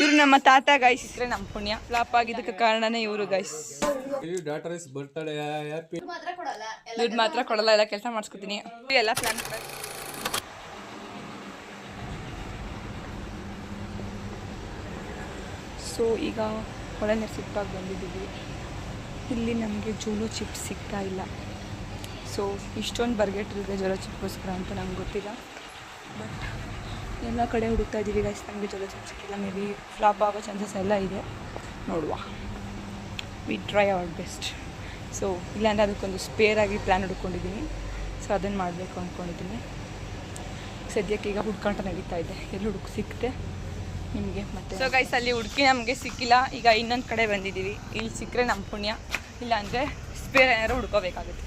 ಇವ್ರು ನಮ್ಮ ತಾತ ಗೈಸ್. ಇದ್ರೆ ನಮ್ಮ ಪುಣ್ಯ. ಫ್ಲಾಪ್ ಆಗಿದ್ದಕ್ಕೆ ಕಾರಣನೇ ಇವರು ಗೈಸ್. ದುಡ್ಡು ಮಾತ್ರ ಕೊಡಲ್ಲ, ಎಲ್ಲ ಕೆಲಸ ಮಾಡಿಸ್ಕೊತೀನಿ, ಎಲ್ಲ ಪ್ಲಾನ್. ಸೊ ಈಗ ಹೊಳೆನರಸೀಪುರಕ್ಕೆ ಬಂದಿದ್ದೀವಿ. ಇಲ್ಲಿ ನಮಗೆ ಜೋಲೋ ಚಿಪ್ಸ್ ಸಿಗ್ತಾ ಇಲ್ಲ. ಸೊ ಇಷ್ಟೊಂದು ಬರ್ಗೆಟ್ರಿದೆ ಜೋಲೋ ಚಿಪ್ಗೋಸ್ಕರ ಅಂತ ನಮ್ಗೆ ಗೊತ್ತಿಲ್ಲ. ಬಟ್ ಎಲ್ಲ ಕಡೆ ಹುಡುಕ್ತಾ ಇದ್ದೀವಿ ಗೈಸ್, ನಮಗೆ ಜೋಲೋ ಚಿಪ್ಸ್ ಸಿಕ್ಕಿಲ್ಲ. ಮೇ ಬಿ ಫ್ಲಾಪ್ ಆಗೋ ಚಾನ್ಸಸ್ ಎಲ್ಲ ಇದೆ, ನೋಡುವ. We try our best. So ಇಲ್ಲಾಂದರೆ ಅದಕ್ಕೊಂದು ಸ್ಪೇರಾಗಿ ಪ್ಲ್ಯಾನ್ ಹುಡ್ಕೊಂಡಿದ್ದೀನಿ. ಸೊ ಅದನ್ನು ಮಾಡಬೇಕು ಅಂದ್ಕೊಂಡಿದ್ದೀನಿ. ಸದ್ಯಕ್ಕೆ ಈಗ ಹುಡ್ಕಾಟ ನಡೀತಾ ಇದೆ, ಎಲ್ಲಿ ಸಿಕ್ತೆ ನಿಮಗೆ ಮತ್ತೆ. ಸೊ ಗೈಸ್ ಅಲ್ಲಿ ಹುಡುಕಿ ನಮಗೆ ಸಿಕ್ಕಿಲ್ಲ. ಈಗ ಇನ್ನೊಂದು ಕಡೆ ಬಂದಿದ್ದೀವಿ. ಇಲ್ಲಿ ಸಿಕ್ಕರೆ ನಮ್ಮ ಪುಣ್ಯ, ಇಲ್ಲಾಂದರೆ ಸ್ಪೇರ್ ಏನಾದ್ರು ಹುಡ್ಕೋಬೇಕಾಗುತ್ತೆ.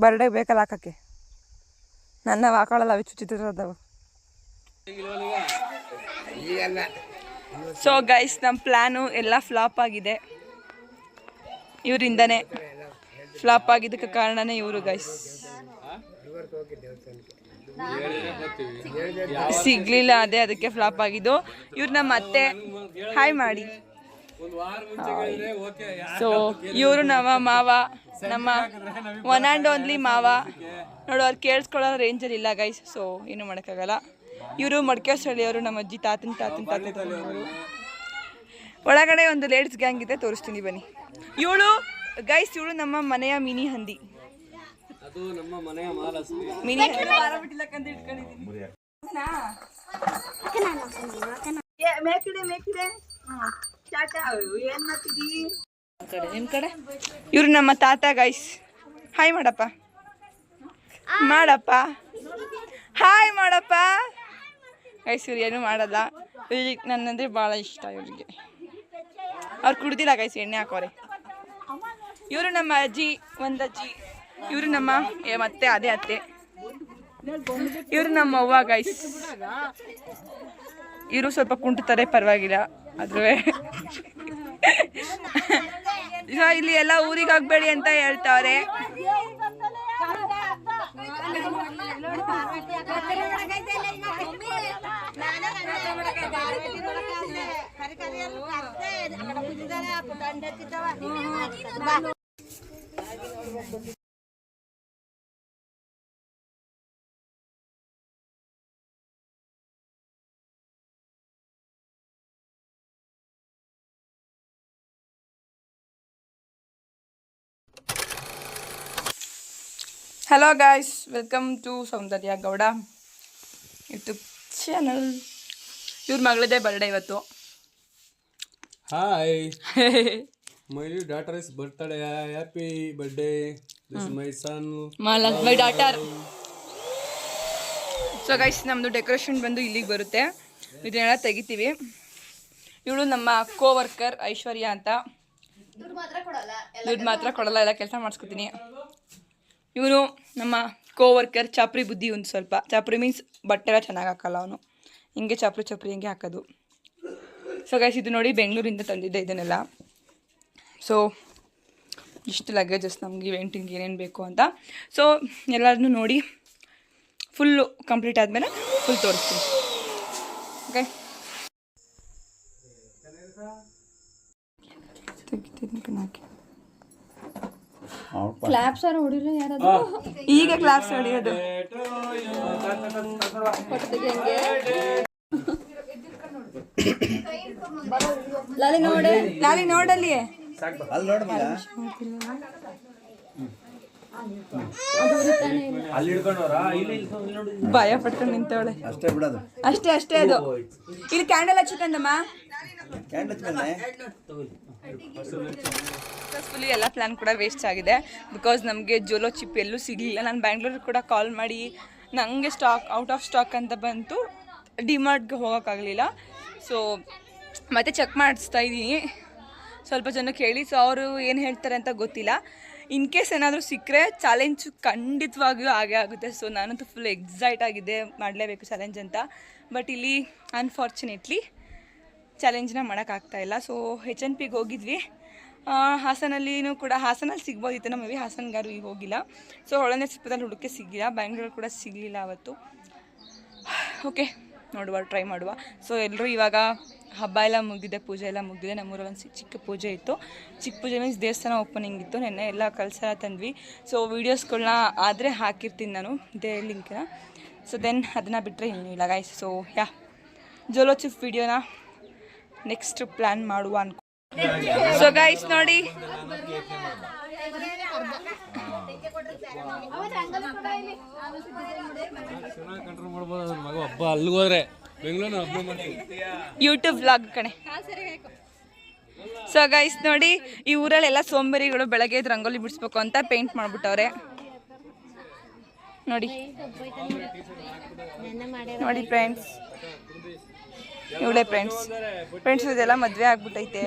ಬರ್ಡೇ ಬೇಕಲ್ಲ ಹಾಕಕ್ಕೆ, ನನ್ನ ಹಾಕೊಳ್ಳಲ್ಲ, ಅವು ಚುಚ್ಚಿತಿರೋದವು. ಸೊ ಗೈಸ್ ನಮ್ಮ ಪ್ಲ್ಯಾನು ಎಲ್ಲ ಫ್ಲಾಪ್ ಆಗಿದೆ, ಇವರಿಂದನೇ. ಫ್ಲಾಪ್ ಆಗಿದ್ದಕ್ಕೆ ಕಾರಣನೇ ಇವರು ಗೈಸ್. ಸಿಗ್ಲಿಲ್ಲ, ಅದಕ್ಕೆ ಫ್ಲಾಪ್ ಆಗಿದ್ದು. ಇವ್ರು ನಮ್ಮ ಅತ್ತೆ, ಹಾಯ್ ಮಾಡಿ. ಸೊ ಇವರು ನಮ್ಮ ಮಾವ, ನಮ್ಮ ಒನ್ ಆ್ಯಂಡ್ ಓನ್ಲಿ ಮಾವ. ನೋಡು, ಅವ್ರು ಕೇಳಿಸ್ಕೊಳ್ಳೋ ರೇಂಜಲ್ಲಿ ಇಲ್ಲ ಗೈಸ್. ಸೊ ಏನು ಮಾಡೋಕ್ಕಾಗಲ್ಲ. ಇವರು ಮಡಿಕೇಶ್ವಳಿಯವರು, ನಮ್ಮ ಅಜ್ಜಿ ತಾತನ ಒಳಗಡೆ ಒಂದು ಲೇಡೀಸ್ ಗ್ಯಾಂಗ್ ಇದೆ, ತೋರಿಸ್ತೀನಿ ಬನ್ನಿ. ಇವಳು ಗೈಸ್, ಇವಳು ನಮ್ಮ ಮನೆಯ ಮಿನಿ ಹಂದಿ. ಮಿನಿ ನಿಮ್ ಕಡೆ ಇವ್ರು ನಮ್ಮ ತಾತ ಗೈಸ್. ಹಾಯ್ ಮಾಡಪ್ಪ, ಮಾಡಪ್ಪ, ಹಾಯ್ ಮಾಡಪ್ಪ ಗೈಸ್. ಇವ್ರು ಏನು ಮಾಡಲ್ಲ, ಇವ್ರಿಗೆ ನನ್ನಂದ್ರೆ ಭಾಳ ಇಷ್ಟ. ಇವ್ರಿಗೆ ಅವ್ರು ಕುಡ್ದಿಲ್ಲ ಗೈಸ್, ಎಣ್ಣೆ ಹಾಕೋರೆ. ಇವರು ನಮ್ಮ ಅಜ್ಜಿ, ಒಂದಜ್ಜಿ. ಇವರು ನಮ್ಮ ಮತ್ತೆ ಅದೇ ಅತ್ತೆ. ಇವರು ನಮ್ಮ ಅವ್ವ ಗೈಸ್. ಇವರು ಸ್ವಲ್ಪ ಕುಂಟುತ್ತಾರೆ, ಪರವಾಗಿಲ್ಲ. ಆದ್ರೆ ಇಲ್ಲಿ ಎಲ್ಲ ಊರಿಗೆ ಹೋಗ್ಬೇಡಿ ಅಂತ ಹೇಳ್ತಾವ್ರೆ. Hello guys, welcome to Soundarya Gowda YouTube channel. ಇವ್ರ ಮಗಳದೇ ಬರ್ಡೇ ಇವತ್ತು. Hi, my daughter is birthday. Happy birthday. This my son, my daughter. So guys, ನಮ್ಮದು ಡೆಕೋರೇಷನ್ ಬಂದು ಇಲ್ಲಿಗೆ ಬರುತ್ತೆ. ಇದನ್ನೆಲ್ಲ ತೆಗಿತೀವಿ. ಇವಳು ನಮ್ಮ ಕೋವರ್ಕರ್ ಐಶ್ವರ್ಯ ಅಂತ. ದುಡ್ಡು ಮಾತ್ರ ಕೊಡಲ್ಲ, ಎಲ್ಲ ಕೆಲಸ ಮಾಡಿಸ್ಕೊತೀನಿ. ಇವನು ನಮ್ಮ ಕೋವರ್ಕರ್ ಚಾಪ್ರಿ ಬುದ್ಧಿ. ಒಂದು ಸ್ವಲ್ಪ ಚಾಪ್ರಿ ಮೀನ್ಸ್ ಬಟ್ಟೆ ಎಲ್ಲ ಚೆನ್ನಾಗಿ ಹಾಕಲ್ಲ ಅವನು, ಹಿಂಗೆ ಚಾಪ್ರಿ ಹಿಂಗೆ ಹಾಕೋದು. ಸೊ ಗೈಸ್, ಇದು ನೋಡಿ ಬೆಂಗಳೂರಿಂದ ತಂದಿದ್ದೆ ಇದನ್ನೆಲ್ಲ. ಸೊ ಇಷ್ಟು ಲಗೇಜಸ್ ನಮಗೆ ಇವೆಂಟಿಂಗ್ ಏನೇನು ಬೇಕು ಅಂತ. ಸೊ ಎಲ್ಲರನ್ನೂ ನೋಡಿ ಫುಲ್ಲು ಕಂಪ್ಲೀಟ್ ಆದಮೇಲೆ ಫುಲ್ ತೋರಿಸ್ತೀನಿ. ಓಕೆ ತೆಗಿತೀನಿ ಕಣಕ್ಕೆ. ಕ್ಲಾಪ್ಸ್ ಆರ ಹೊಡಿಲ್ಲ ಯಾರಾದ್ರು ಈಗ ಕ್ಲಾಪ್ಸ್ ಹೊಡಿಯೋದು. ಲಾಲಿ ನೋಡಲ್ಲಿ ಭಯ ಪಟ್ಕೊಂಡು ನಿಂತವಳೆ. ಅಷ್ಟೇ ಅದು. ಇಲ್ಲಿ ಕ್ಯಾಂಡಲ್ ಹಚ್ಕೊಂಡಮ್ಮ. ಸಕ್ಸಸ್ಫುಲಿ ಎಲ್ಲ ಪ್ಲ್ಯಾನ್ ಕೂಡ ವೇಸ್ಟ್ ಆಗಿದೆ. ಬಿಕಾಸ್ ನಮಗೆ ಜೋಲೋ ಚಿಪ್ ಎಲ್ಲೂ ಸಿಗಲಿಲ್ಲ. ನಾನು ಬ್ಯಾಂಗ್ಳೂರಿಗೆ ಕೂಡ ಕಾಲ್ ಮಾಡಿ ನನಗೆ ಔಟ್ ಆಫ್ ಸ್ಟಾಕ್ ಅಂತ ಬಂತು. ಡಿಮಾರ್ಟ್ಗೆ ಹೋಗೋಕ್ಕಾಗಲಿಲ್ಲ. ಸೊ ಮತ್ತೆ ಚೆಕ್ ಮಾಡಿಸ್ತಾ ಇದ್ದೀನಿ ಸ್ವಲ್ಪ ಜನ ಕೇಳಿ. ಸೊ ಅವರು ಏನು ಹೇಳ್ತಾರೆ ಅಂತ ಗೊತ್ತಿಲ್ಲ. ಇನ್ ಕೇಸ್ ಏನಾದರೂ ಸಿಕ್ಕರೆ ಚಾಲೆಂಜ್ ಖಂಡಿತವಾಗಿಯೂ ಆಗೇ ಆಗುತ್ತೆ. ಸೊ ನಾನಂತೂ ಫುಲ್ ಎಕ್ಸೈಟ್ ಆಗಿದೆ, ಮಾಡಲೇಬೇಕು ಚಾಲೆಂಜ್ ಅಂತ. ಬಟ್ ಇಲ್ಲಿ ಅನ್ಫಾರ್ಚುನೇಟ್ಲಿ ಚಾಲೆಂಜ್ನ ಮಾಡೋಕ್ಕಾಗ್ತಾಯಿಲ್ಲ. ಸೊ HNPಗೆ ಹೋಗಿದ್ವಿ. ಹಾಸನಲ್ಲಿನೂ ಕೂಡ ಹಾಸನಲ್ಲಿ ಸಿಗ್ಬೋದಿತ್ತು ನಮ್ಮ ಮೇ ಬಿ. ಹಾಸನಗಾರು ಈಗ ಹೋಗಿಲ್ಲ. ಸೊ ಹೊಳೆನರಸೀಪುರದಲ್ಲಿ ಹುಡುಕೆ ಸಿಗಲಿಲ್ಲ. ಬ್ಯಾಂಗ್ಳೂರಲ್ಲಿ ಕೂಡ ಸಿಗಲಿಲ್ಲ ಅವತ್ತು. ಓಕೆ, ನೋಡುವ, ಟ್ರೈ ಮಾಡುವ. ಸೊ ಎಲ್ಲರೂ ಇವಾಗ ಹಬ್ಬ ಎಲ್ಲ ಮುಗಿದಿದೆ, ಪೂಜೆ ಎಲ್ಲ ಮುಗಿದಿದೆ. ನಮ್ಮೂರಲ್ಲಿ ಒಂದು ಚಿಕ್ಕ ಪೂಜೆ ಇತ್ತು. ಚಿಕ್ಕ ಪೂಜೆ ಮೀನ್ಸ್ ದೇವಸ್ಥಾನ ಓಪನಿಂಗ್ ಇತ್ತು. ನೆನ್ನೆ ಎಲ್ಲ ಕಳ್ಸೆಲ್ಲ ತಂದ್ವಿ. ಸೊ ವೀಡಿಯೋಸ್ಗಳನ್ನ ಆದರೆ ಹಾಕಿರ್ತೀನಿ ನಾನು ಇದೇ ಲಿಂಕ್ನ. ಸೊ ದೆನ್ ಅದನ್ನು ಬಿಟ್ಟರೆ ಇನ್ನೂ ಇಲ್ಲ ಗೈಸ್. ಸೊ ಜೋಲೋ ಚಿಪ್ ವಿಡಿಯೋನ ನೆಕ್ಸ್ಟ್ ಪ್ಲ್ಯಾನ್ ಮಾಡುವ ಅನ್ಕೊ. ಸೊ ಗೈಸ್ ನೋಡಿ, ಯೂಟ್ಯೂಬ್ ವ್ಲಾಗ್ ಕಣೆ. ಸೊ ಗೈಸ್ ನೋಡಿ, ಈ ಊರಲ್ಲೆಲ್ಲ ಸೋಂಬೇರಿಗಳು ಬೆಳಗ್ಗೆ ಎದ್ದು ರಂಗೋಲಿ ಬಿಡಿಸ್ಬೇಕು ಅಂತ ಪೇಂಟ್ ಮಾಡ್ಬಿಟ್ಟವ್ರೆ. ನೋಡಿ ನೋಡಿ ಫ್ರೆಂಡ್ಸ್, ಇವಳೆ ಫ್ರೆಂಡ್ಸ್ ಇದೆಲ್ಲ ಮದುವೆ ಆಗ್ಬಿಟ್ಟೈತೆ.